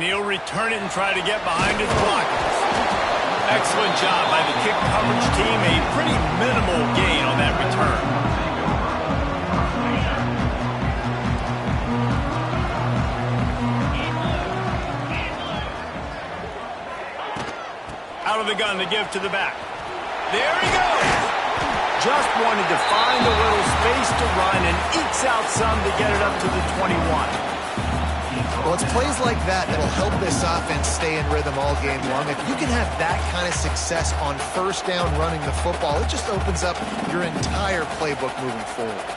And he'll return it and try to get behind his blockers. Excellent job by the kick coverage team. A pretty minimal gain on that return. Out of the gun to give to the back. There he goes. Just wanted to find a little space to run and ekes out some to get it up to the 21. Well, it's plays like that that'll help this offense stay in rhythm all game long. If you can have that kind of success on first down running the football, it just opens up your entire playbook moving forward.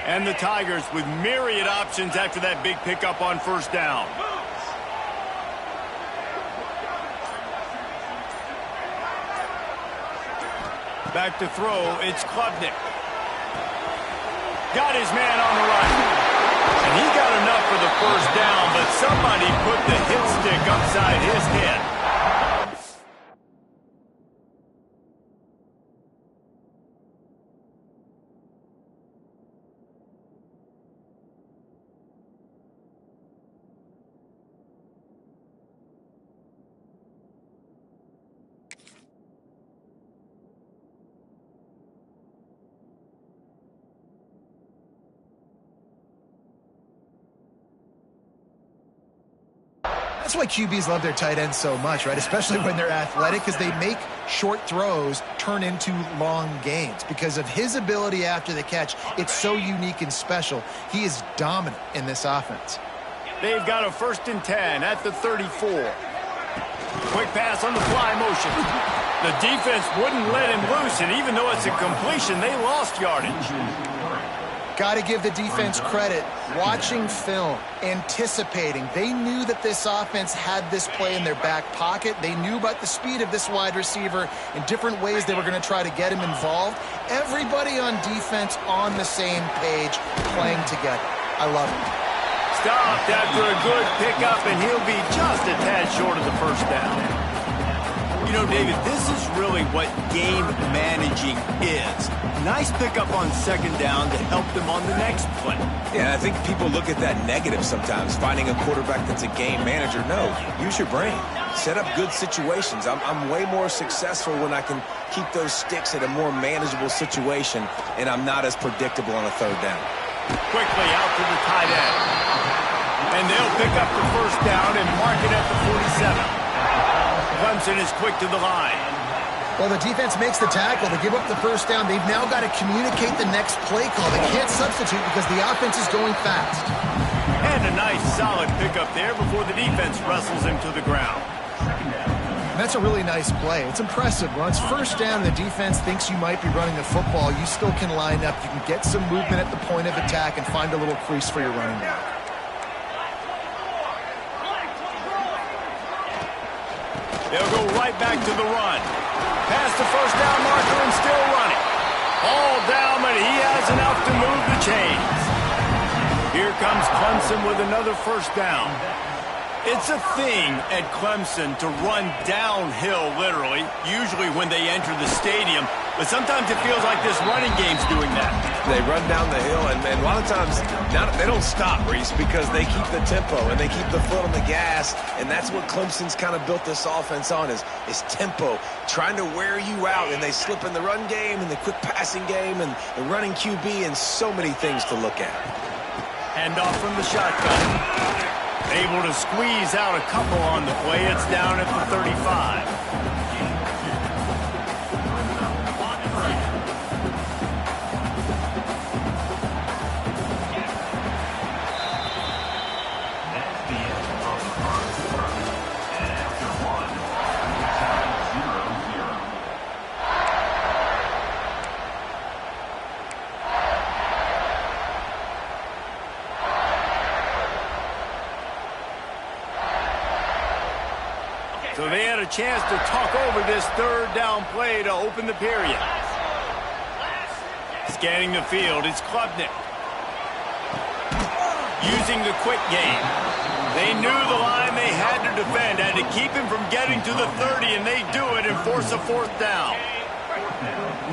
And the Tigers with myriad options after that big pickup on first down. Back to throw, it's Klubnik. Got his man on the run. And he got enough for the first down, but somebody put the hit stick upside his head. That's why QBs love their tight ends so much, right? Especially when they're athletic, because they make short throws turn into long gains. Because of his ability after the catch, it's so unique and special. He is dominant in this offense. They've got a 1st and 10 at the 34. Quick pass on the fly motion. The defense wouldn't let him loose, and even though it's a completion, they lost yardage. Got to give the defense credit. Watching film, anticipating. They knew that this offense had this play in their back pocket. They knew about the speed of this wide receiver in different ways they were going to try to get him involved. Everybody on defense on the same page, playing together. I love it. Stopped after a good pickup, and he'll be just a tad short of the first down. You know, David, this is really what game managing is. Nice pickup on 2nd down to help them on the next play. Yeah, I think people look at that negative sometimes, finding a quarterback that's a game manager. No, use your brain. Set up good situations. I'm way more successful when I can keep those sticks at a more manageable situation, and I'm not as predictable on a 3rd down. Quickly out to the tight end. And they'll pick up the first down and mark it at the 47. Clemson is quick to the line. Well, the defense makes the tackle. They give up the first down. They've now got to communicate the next play call. They can't substitute because the offense is going fast. And a nice, solid pickup there before the defense wrestles him to the ground. And that's a really nice play. It's impressive. When it's first down and the defense thinks you might be running the football, you still can line up. You can get some movement at the point of attack and find a little crease for your running back. They'll go right back to the run. Past the first down marker and still running. All down, but he has enough to move the chains. Here comes Clemson with another first down. It's a thing at Clemson to run downhill, literally, usually when they enter the stadium. But sometimes it feels like this running game's doing that. They run down the hill, and a lot of times they don't stop, Reese, because they keep the tempo and they keep the foot on the gas, and that's what Clemson's kind of built this offense on is tempo, trying to wear you out, and they slip in the run game and the quick passing game and the running QB and so many things to look at. Hand off from the shotgun. Able to squeeze out a couple on the play. It's down at the 35. So they had a chance to talk over this 3rd down play to open the period. Scanning the field, it's Klubnik. Using the quick game. They knew the line they had to defend, had to keep him from getting to the 30, and they do it and force a 4th down.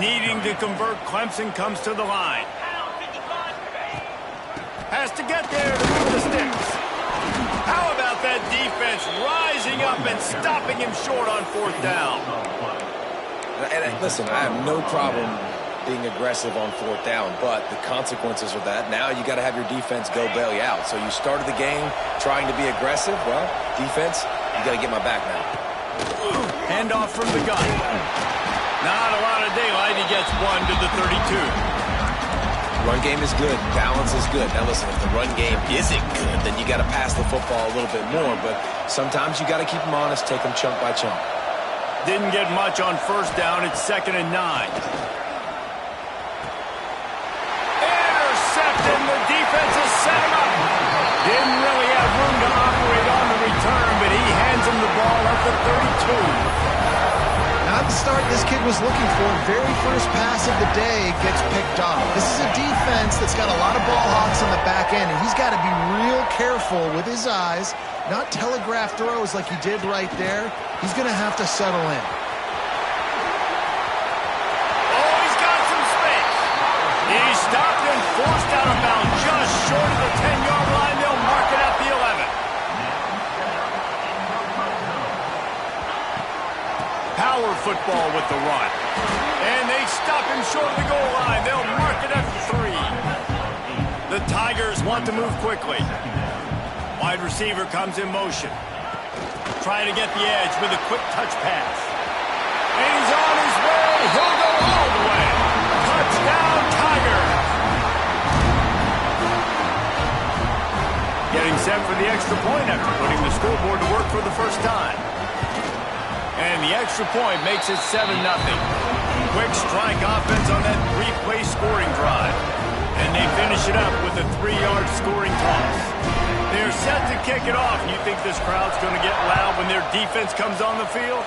Needing to convert, Clemson comes to the line. Has to get there to move the sticks. How about that defense rising up and stopping him short on 4th down? And listen, I have no problem being aggressive on 4th down, but the consequences of that, now you got to have your defense go bail you out. So you started the game trying to be aggressive. Well, defense, you got to get my back now. Handoff from the gun. Not a lot of daylight. He gets 1 to the 32. Run game is good. Balance is good. Now listen, if the run game isn't good, then you got to pass the football a little bit more. But sometimes you got to keep them honest, take them chunk by chunk. Didn't get much on 1st down. It's 2nd and 9. Intercepted. The defense has set him up. Didn't really have room to operate on the return, but he hands him the ball at the 32. Not the start this kid was looking for. Very first pass of the day gets picked off. This is a defense that's got a lot of ball hawks on the back end, and he's got to be real careful with his eyes, not telegraph throws like he did right there. He's going to have to settle in. Oh, he's got some space. He's stopped and forced out of bounds just short of the 10-yard line. They'll mark it at the 11. Power football with the run. And they stop him short of the goal line. They'll mark it at 3. The Tigers want to move quickly. Wide receiver comes in motion. Trying to get the edge with a quick touch pass. And he's on his way. He'll go all the way. Touchdown, Tigers. Getting set for the extra point after putting the scoreboard to work for the first time. And the extra point makes it 7-0. Quick strike offense on that 3-play scoring drive. And they finish it up with a 3-yard scoring toss. They're set to kick it off. You think this crowd's going to get loud when their defense comes on the field?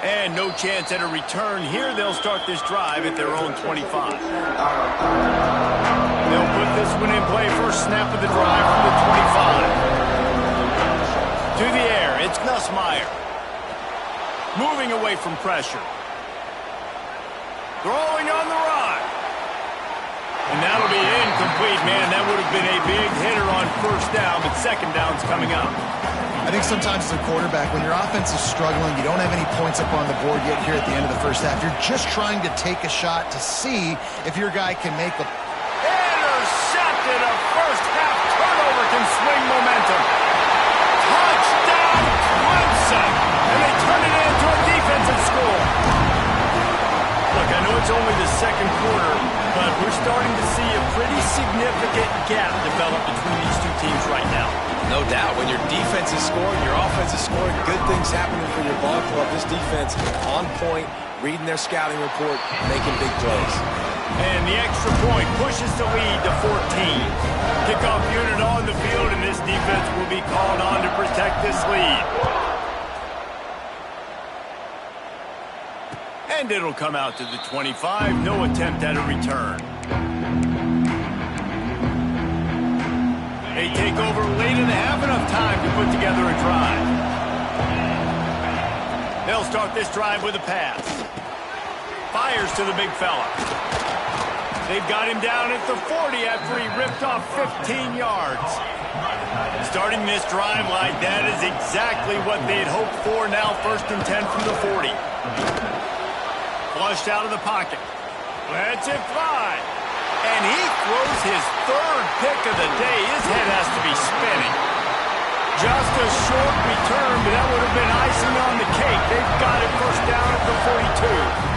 And no chance at a return here. They'll start this drive at their own 25. They'll put this one in play. First snap of the drive from the 25. To the air, it's Nussmeier. Moving away from pressure. Throwing on the run. And that'll be incomplete, man. That would have been a big hitter on 1st down, but 2nd down's coming up. I think sometimes as a quarterback, when your offense is struggling, you don't have any points up on the board yet here at the end of the first half. You're just trying to take a shot to see if your guy can make a... Intercepted. A first-half turnover can swing momentum. Touchdown, Clemson. And they turn it into a defensive score. Look, I know it's only the 2nd quarter, but we're starting to see a pretty significant gap develop between these two teams right now. No doubt. When your defense is scoring, your offense is scoring, good things happening for your ball club. This defense on point, reading their scouting report, making big plays. And the extra point pushes the lead to 14. Kickoff unit on the field, and this defense will be called on to protect this lead. And it'll come out to the 25. No attempt at a return. They take over late in the half, enough time to put together a drive. They'll start this drive with a pass. Fires to the big fella. They've got him down at the 40 after he ripped off 15 yards. Starting this drive like that is exactly what they'd hoped for. Now 1st and 10 from the 40. Flushed out of the pocket. Lets it fly. And he throws his 3rd pick of the day. His head has to be spinning. Just a short return, but that would have been icing on the cake. They've got it 1st down at the 42.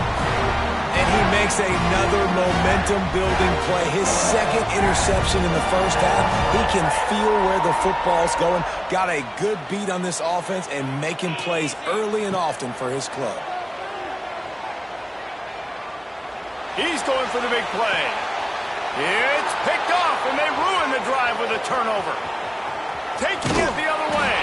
And he makes another momentum-building play. His 2nd interception in the first half. He can feel where the football's going. Got a good beat on this offense and making plays early and often for his club. He's going for the big play. It's picked off, and they ruin the drive with a turnover. Taking it the other way.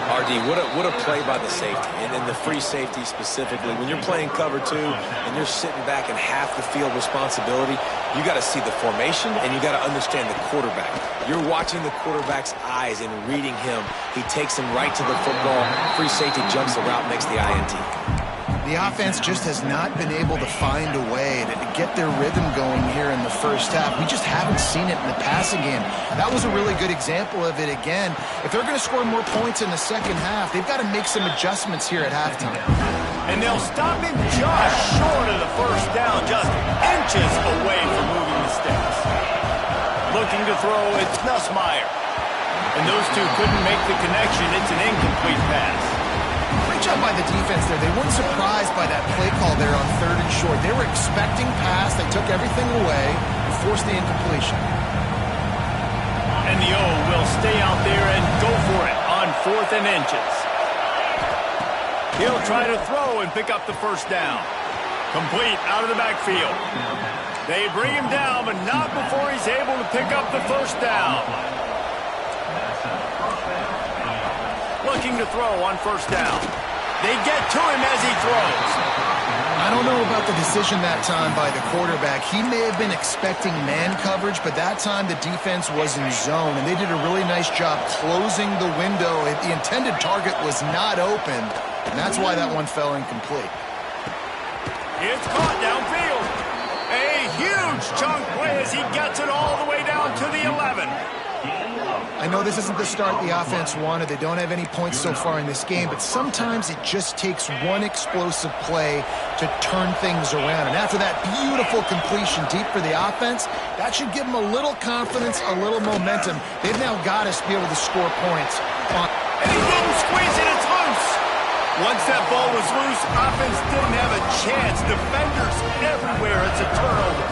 RD, what a play by the safety, and then the free safety specifically. When you're playing cover 2 and you're sitting back in half the field responsibility, you got to see the formation and you got to understand the quarterback. You're watching the quarterback's eyes and reading him. He takes him right to the football. Free safety jumps the route, makes the INT. The offense just has not been able to find a way to get their rhythm going here in the first half. We just haven't seen it in the passing game. That was a really good example of it again. If they're going to score more points in the second half, they've got to make some adjustments here at halftime. And they'll stop him just short of the first down, just inches away from moving the sticks. Looking to throw, it's Nussmeier. And those two couldn't make the connection. It's an incomplete pass. Great job by the defense there. They weren't surprised by that play call there on 3rd and short. They were expecting pass. They took everything away and forced the incompletion. And the O will stay out there and go for it on 4th and inches. He'll try to throw and pick up the first down. Complete out of the backfield. They bring him down, but not before he's able to pick up the first down. Looking to throw on 1st down. They get to him as he throws. I don't know about the decision that time by the quarterback. He may have been expecting man coverage, but that time the defense was in zone, and they did a really nice job closing the window. The intended target was not open, and that's why that one fell incomplete. It's caught downfield. A huge chunk play as he gets it all the way down to the 11. I know this isn't the start the offense wanted. They don't have any points so far in this game, but sometimes it just takes one explosive play to turn things around. And after that beautiful completion deep for the offense, that should give them a little confidence, a little momentum. They've now got us to be able to score points. And he didn't squeeze it. It's loose. Once that ball was loose, offense didn't have a chance. Defenders everywhere. It's a turnover.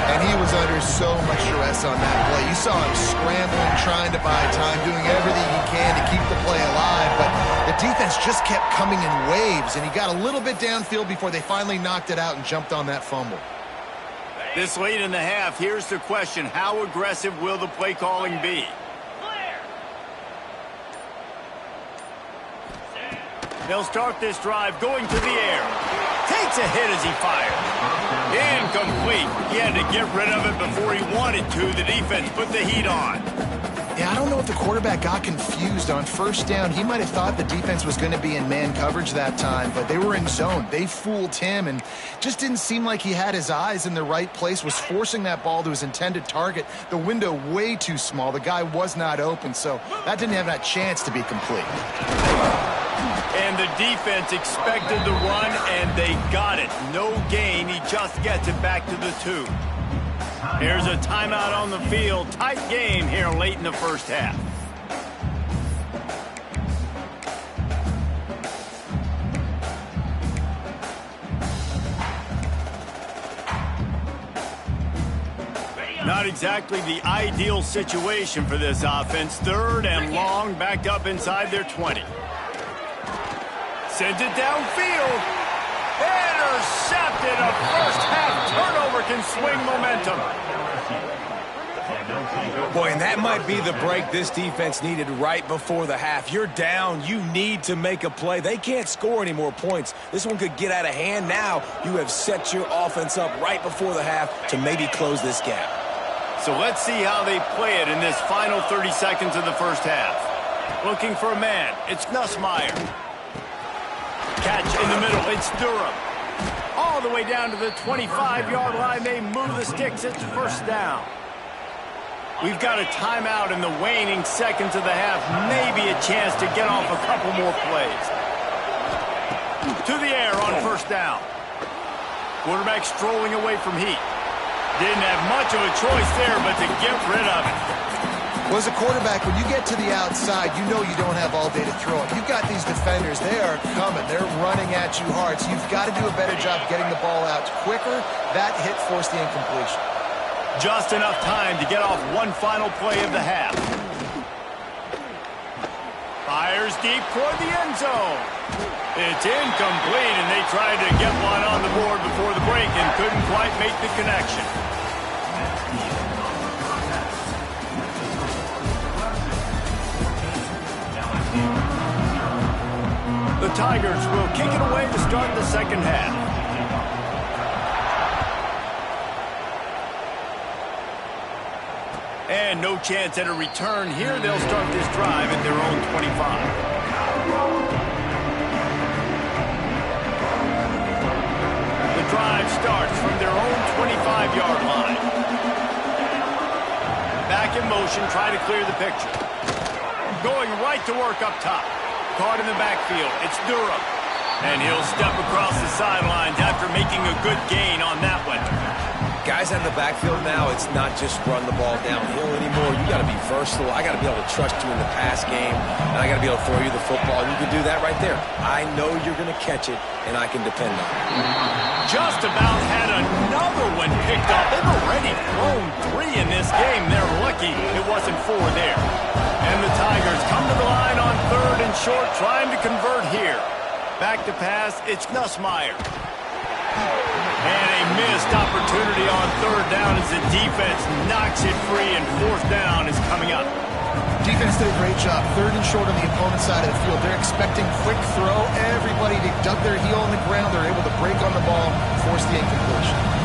And he was under so much stress on that play. You saw him scrambling, trying to buy time, doing everything he can to keep the play alive. But the defense just kept coming in waves, and he got a little bit downfield before they finally knocked it out and jumped on that fumble. This late in the half, here's the question. How aggressive will the play calling be? They'll start this drive going to the air. Takes a hit as he fired. Incomplete. He had to get rid of it before he wanted to. The defense put the heat on. Yeah, I don't know if the quarterback got confused on 1st down. He might have thought the defense was going to be in man coverage that time, but they were in zone. They fooled him and just didn't seem like he had his eyes in the right place, was forcing that ball to his intended target. The window way too small. The guy was not open, so that didn't have that chance to be complete. And the defense expected the run, and they got it. No gain. He just gets it back to the 2. Here's a timeout on the field. Tight game here late in the first half. Not exactly the ideal situation for this offense. 3rd and long, backed up inside their 20. Sends it downfield. Intercepted. A first-half turnover can swing momentum. Boy, and that might be the break this defense needed right before the half. You're down. You need to make a play. They can't score any more points. This one could get out of hand. Now you have set your offense up right before the half to maybe close this gap. So let's see how they play it in this final 30 seconds of the first half. Looking for a man. It's Nussmeier. Catch in the middle. It's Durham. All the way down to the 25-yard line. They move the sticks. It's 1st down. We've got a timeout in the waning seconds of the half. Maybe a chance to get off a couple more plays. To the air on 1st down. Quarterback strolling away from heat. Didn't have much of a choice there, but to get rid of it. Well, as a quarterback, when you get to the outside, you know you don't have all day to throw it. You've got these defenders. They are coming. They're running at you hard. So you've got to do a better job getting the ball out quicker. That hit forced the incompletion. Just enough time to get off one final play of the half. Fires deep toward the end zone. It's incomplete, and they tried to get one on the board before the break and couldn't quite make the connection. The Tigers will kick it away to start the second half. And no chance at a return here. They'll start this drive at their own 25. 5-yard line. Back in motion, try to clear the picture. Going right to work up top. Caught in the backfield. It's Durham. And he'll step across the sidelines after making a good gain on that one. Guys in the backfield now, it's not just run the ball downhill anymore. You got to be versatile. I got to be able to trust you in the pass game, and I got to be able to throw you the football. And you can do that right there. I know you're going to catch it, and I can depend on it. Just about had another one picked up. They've already thrown 3 in this game. They're lucky it wasn't 4 there. And the Tigers come to the line on 3rd and short, trying to convert here. Back to pass, it's Nussmeier. And a missed opportunity on 3rd down as the defense knocks it free, and 4th down is coming up. Defense did a great job. 3rd and short on the opponent's side of the field. They're expecting quick throw. Everybody dug their heel on the ground. They're able to break on the ball, force the incompletion.